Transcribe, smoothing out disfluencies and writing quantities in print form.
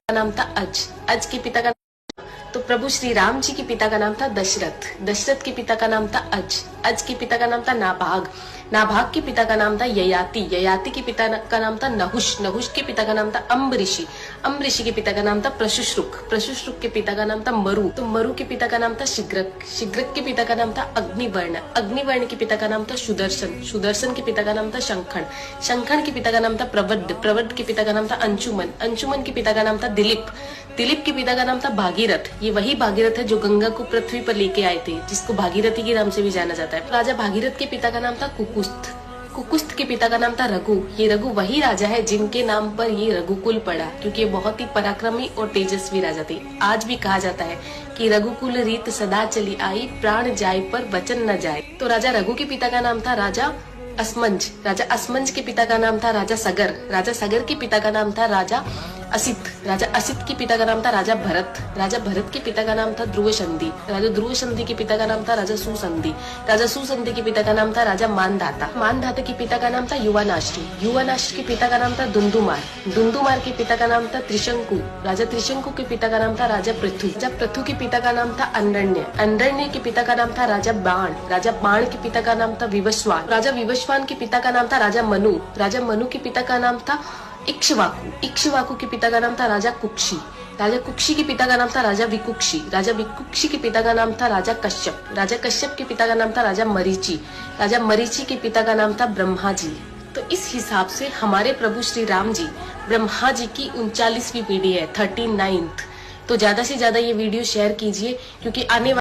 नाम था अज के पिता का तो प्रभु श्री राम जी के पिता का नाम था दशरथ। दशरथ के पिता का नाम था अज के पिता का नाम था नाभाग। नाभाग के पिता का नाम था ययाति। ययाति के पिता का नाम था नहुष। नहुष के पिता का नाम था अम्बऋषि। अम्बऋषि के पिता का नाम था प्रशुश्रुक। प्रशुश्रुक के पिता का नाम था मरु। तो मरु के पिता का नाम था शिग्रक। शिग्रक के पिता का नाम था अग्निवर्ण। अग्निवर्ण के पिता का नाम था सुदर्शन। सुदर्शन के पिता का नाम था शंखन। शंखन के पिता का नाम था प्रवद्ध। प्रवद्ध के पिता का नाम था अंशुमन। अंशुमन के पिता का नाम था दिलीप। दिलीप के पिता का नाम था भागीरथ। ये वही भागीरथ है जो गंगा को पृथ्वी पर लेके आए थे, जिसको भागीरथी के नाम से भी जाना जाता है। राजा भागीरथ के पिता का नाम था कुकुस्थ। कुकुस्थ के पिता का नाम था रघु। ये रघु वही राजा है जिनके नाम पर ये रघुकुल पड़ा, क्योंकि ये बहुत ही पराक्रमी और तेजस्वी राजा थे। आज भी कहा जाता है कि रघुकुल रीत सदा चली आई, प्राण जाए पर वचन न जाए। तो राजा रघु के पिता का नाम था राजा असमंज। राजा असमंज के पिता का नाम था राजा सगर। राजा सगर के पिता का नाम था राजा असित। राजा असित के पिता का नाम था राजा भरत। राजा भरत के पिता का नाम था ध्रुव संधि। राजा ध्रुव संधि के पिता का नाम था राजा सुसंधि। राजा सुसंधि के पिता का नाम था राजा मानधाता। मानधाता के पिता का नाम था युवानाश्री। युवानाश्री के पिता का नाम था दुंदुमार। दुंदुमार के पिता का नाम था त्रिशंकु। राजा त्रिशंकु के पिता का नाम था राजा पृथु। राजा पृथु के पिता का नाम था अंडरण्य। अंडरण्य के पिता का नाम था राजा बाण। राजा बाण के पिता का नाम था विवस्वान। राजा विवस्वान के पिता का नाम था राजा मनु। राजा मनु के पिता का नाम था इक्ष्वाकु। इक्ष्वाकु के पिता का नाम था राजा कुक्षी। राजा कुक्षी के पिता का नाम था राजा विकुक्षी। राजा विकुक्षी के पिता का नाम था राजा कश्यप। राजा कश्यप के पिता का नाम था राजा मरीचि। राजा मरीचि के पिता का नाम था ब्रह्मा जी। तो इस हिसाब से हमारे प्रभु श्री राम जी ब्रह्मा जी की 39वीं पीढ़ी है, 39th। तो ज्यादा से ज्यादा ये वीडियो शेयर कीजिए, क्योंकि आने